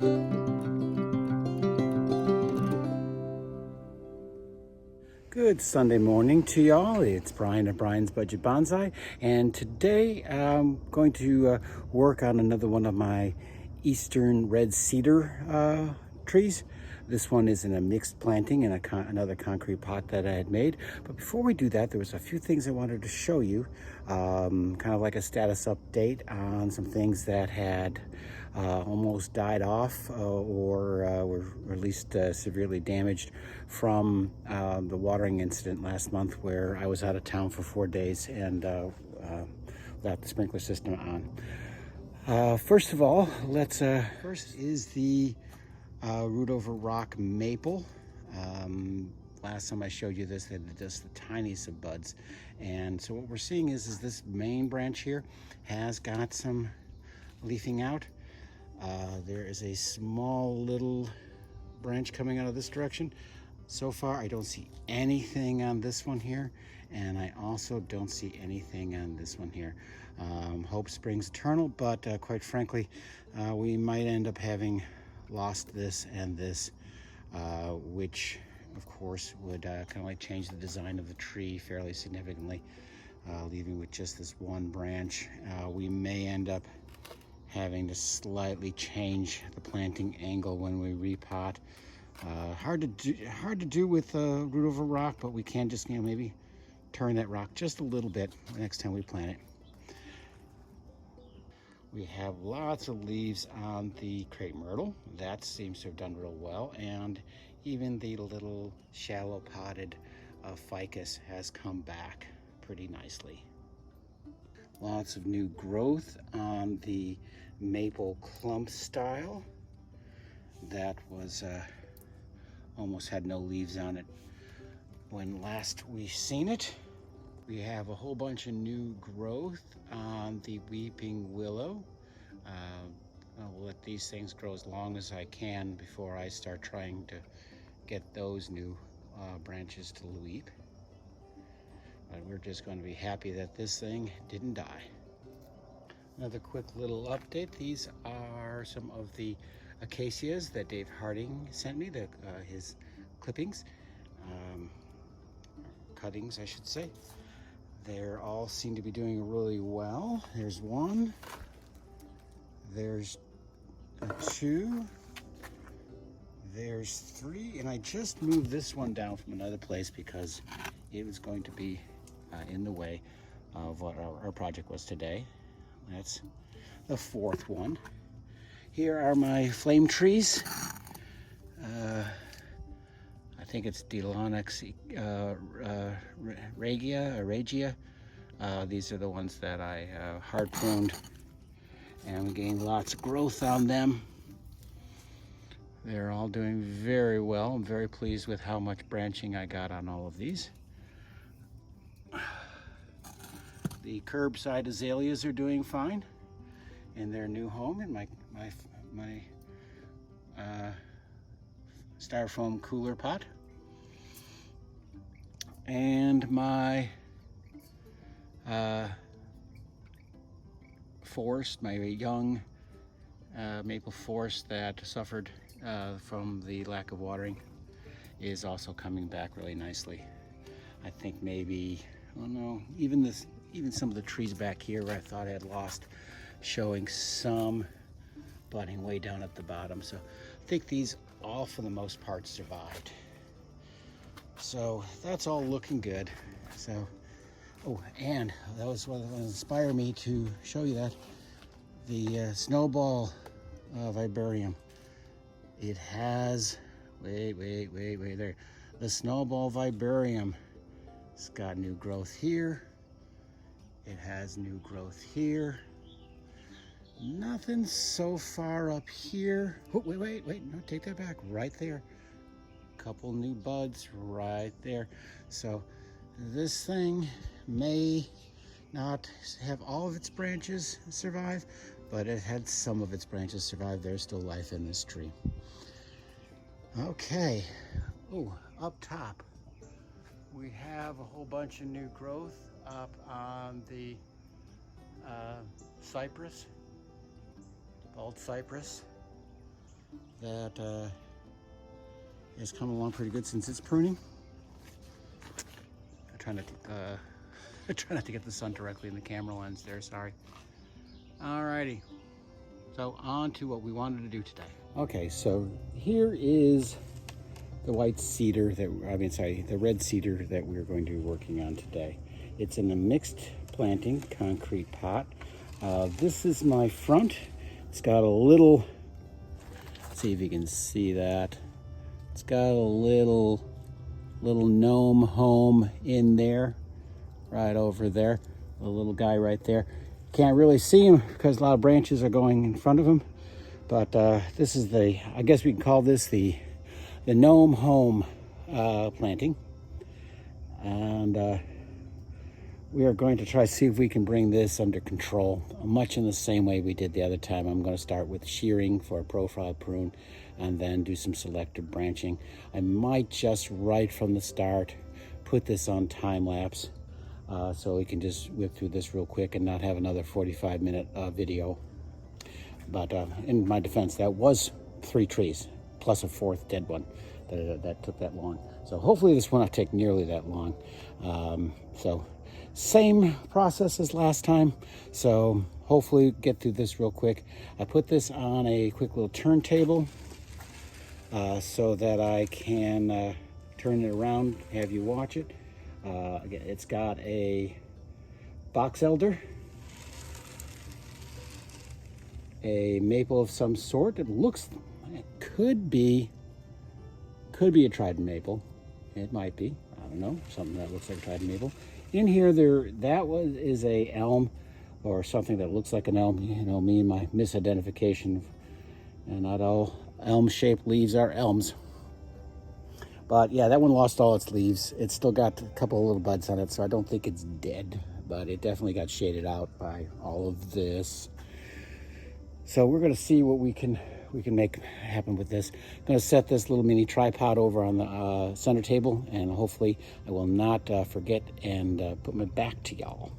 Good Sunday morning to y'all. It's Brian of Brian's Budget Bonsai, and today I'm going to work on another one of my Eastern Red Cedar trees. This one is in a mixed planting in another concrete pot that I had made. But before we do that, there was a few things I wanted to show you, kind of like a status update on some things that had almost died off or were at least severely damaged from the watering incident last month, where I was out of town for 4 days and without the sprinkler system on. First of all, first is the root over rock maple. Last time I showed you this, they had just the tiniest of buds, and so what we're seeing is this main branch here has got some leafing out. There is a small little branch coming out of this direction. So far I don't see anything on this one here, and I also don't see anything on this one here. Hope springs eternal, but quite frankly, we might end up having lost this and this, which of course would kind of like change the design of the tree fairly significantly, leaving with just this one branch. We may end up having to slightly change the planting angle when we repot. Hard to do with root over rock, but we can just maybe turn that rock just a little bit next time we plant it. We have lots of leaves on the crepe myrtle. That seems to have done real well, and even the little shallow potted ficus has come back pretty nicely. Lots of new growth on the maple clump style. That was almost had no leaves on it when last we seen it. We have a whole bunch of new growth on the weeping willow. I'll let these things grow as long as I can before I start trying to get those new branches to weep. But we're just going to be happy that this thing didn't die. Another quick little update. These are some of the acacias that Dave Harding sent me, his clippings, cuttings I should say. They're all seem to be doing really well. There's one, there's two, there's three, and I just moved this one down from another place because it was going to be in the way of what our project was today. That's the fourth one. Here are my flame trees. I think it's Delonix regia. These are the ones that I hard pruned, and we gained lots of growth on them. They're all doing very well. I'm very pleased with how much branching I got on all of these. The curbside azaleas are doing fine in their new home in my styrofoam cooler pot. And my forest, my young maple forest that suffered from the lack of watering, is also coming back really nicely. I think maybe, oh no, even some of the trees back here where I thought I had lost, showing some budding way down at the bottom. So I think these all for the most part survived. So that's all looking good. So, oh, and that was what inspired me to show you that. The snowball viburnum. It has, wait there. The snowball viburnum. It's got new growth here. It has new growth here. Nothing so far up here. Oh, wait, no, take that back. Right there. Couple new buds right there. So this thing may not have all of its branches survive, but it had some of its branches survive. There's still life in this tree. Okay. Oh, up top, we have a whole bunch of new growth up on the cypress, bald cypress. that has come along pretty good since it's pruning. I'm trying not to, try not to get the sun directly in the camera lens there, sorry. Alrighty, so on to what we wanted to do today. Okay, so here is the white cedar the red cedar that we're going to be working on today. It's in a mixed planting concrete pot. This is my front. It's got a little, let's see if you can see that. It's got a little Gnome Home in there, right over there. A little guy right there. Can't really see him because a lot of branches are going in front of him. But this is I guess we can call this the Gnome Home planting. And we are going to try to see if we can bring this under control, much in the same way we did the other time. I'm going to start with shearing for a profile prune and then do some selective branching. I might just right from the start put this on time lapse so we can just whip through this real quick and not have another 45-minute video. But in my defense, that was 3 trees plus a 4th dead one that took that long. So hopefully this will not take nearly that long. So same process as last time. So hopefully get through this real quick. I put this on a quick little turntable so that I can turn it around, have you watch it. Again, it's got a box elder, a maple of some sort. It could be a trident maple. It might be. I don't know. Something that looks like a trident maple. In here, is a elm, or something that looks like an elm. You know me and my misidentification, and not all elm-shaped leaves are elms. But yeah, that one lost all its leaves. It's still got a couple of little buds on it, so I don't think it's dead. But it definitely got shaded out by all of this. So we're going to see what we can make happen with this. I'm going to set this little mini tripod over on the center table, and hopefully I will not forget and put my back to y'all.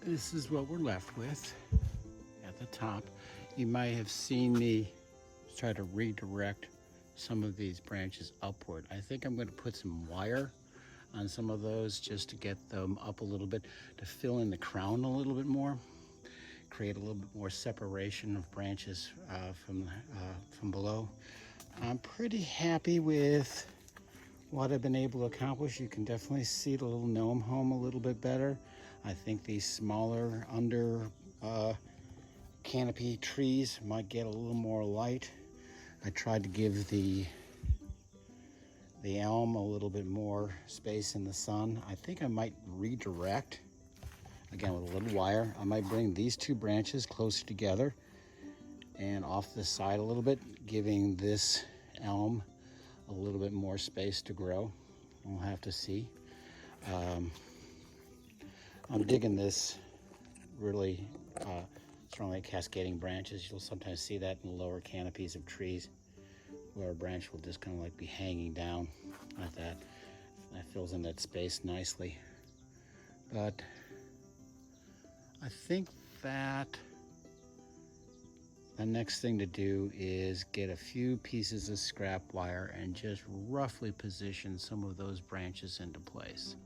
This is what we're left with at the top. You might have seen me try to redirect some of these branches upward. I think I'm going to put some wire on some of those just to get them up a little bit, to fill in the crown a little bit more, create a little bit more separation of branches from below. I'm pretty happy with what I've been able to accomplish. You can definitely see the little Gnome Home a little bit better. I think these smaller under canopy trees might get a little more light. I tried to give the elm a little bit more space in the sun. I think I might redirect, again with a little wire. I might bring these 2 branches closer together and off the side a little bit, giving this elm a little bit more space to grow. We'll have to see. I'm digging this really strongly cascading branches. You'll sometimes see that in the lower canopies of trees where a branch will just kind of like be hanging down like that. That fills in that space nicely. But I think that The next thing to do is get a few pieces of scrap wire and just roughly position some of those branches into place.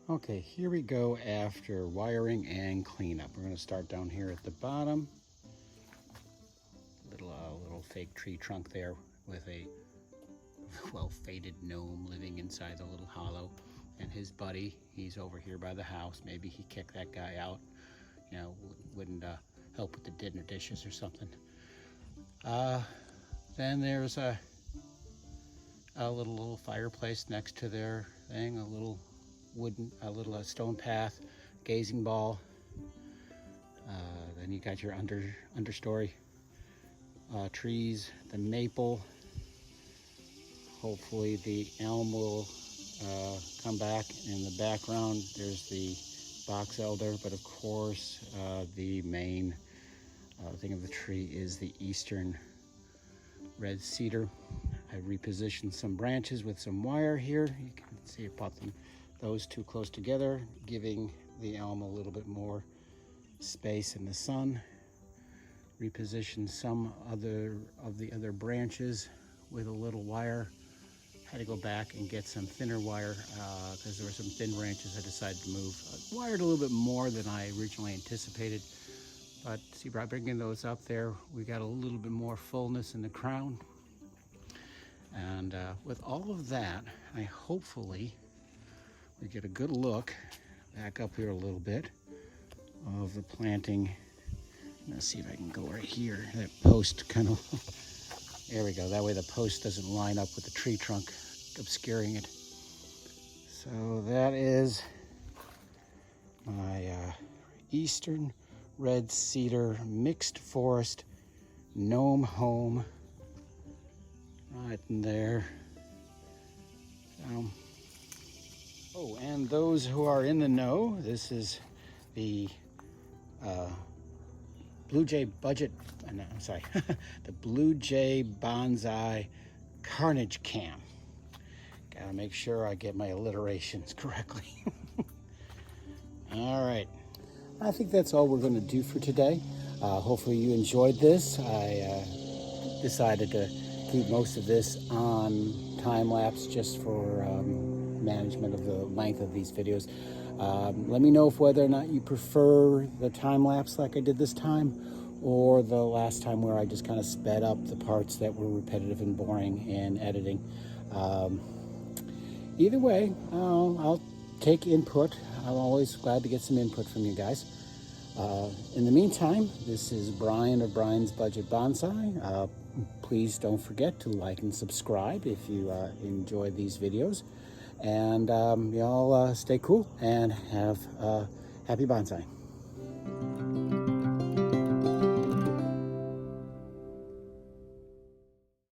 Okay, here we go after wiring and cleanup. We're going to start down here at the bottom. Little fake tree trunk there with a well-faded gnome living inside the little hollow. And his buddy, he's over here by the house. Maybe he kicked that guy out, you know, wouldn't help with the dinner dishes or something. Then there's a little fireplace next to their thing, a little stone path, gazing ball. Then you got your understory trees, the maple. Hopefully the elm will come back. In the background there's the box elder, but of course the main thing of the tree is the Eastern Red Cedar. I repositioned some branches with some wire here. You can see I brought those two close together, giving the elm a little bit more space in the sun. Repositioned some of the other branches with a little wire. Had to go back and get some thinner wire because there were some thin branches I decided to move. Wired a little bit more than I originally anticipated, but see, by bringing those up there, we got a little bit more fullness in the crown. And with all of that, hopefully we get a good look back up here a little bit of the planting. Let's see if I can go right here. That post kind of, there we go. That way the post doesn't line up with the tree trunk obscuring it. So that is my Eastern Red Cedar Mixed Forest Gnome Home right in there. Oh, and those who are in the know, this is the Blue Jay the Blue Jay Bonsai Carnage Cam. Gotta make sure I get my alliterations correctly. All right, I think that's all we're going to do for today. Hopefully you enjoyed this. I decided to keep most of this on time-lapse just for management of the length of these videos. Let me know whether or not you prefer the time-lapse like I did this time, or the last time where I just kind of sped up the parts that were repetitive and boring in editing. Either way, I'll take input. I'm always glad to get some input from you guys. In the meantime, this is Brian of Brian's Budget Bonsai. Please don't forget to like and subscribe if you enjoy these videos. And y'all stay cool and have happy bonsai.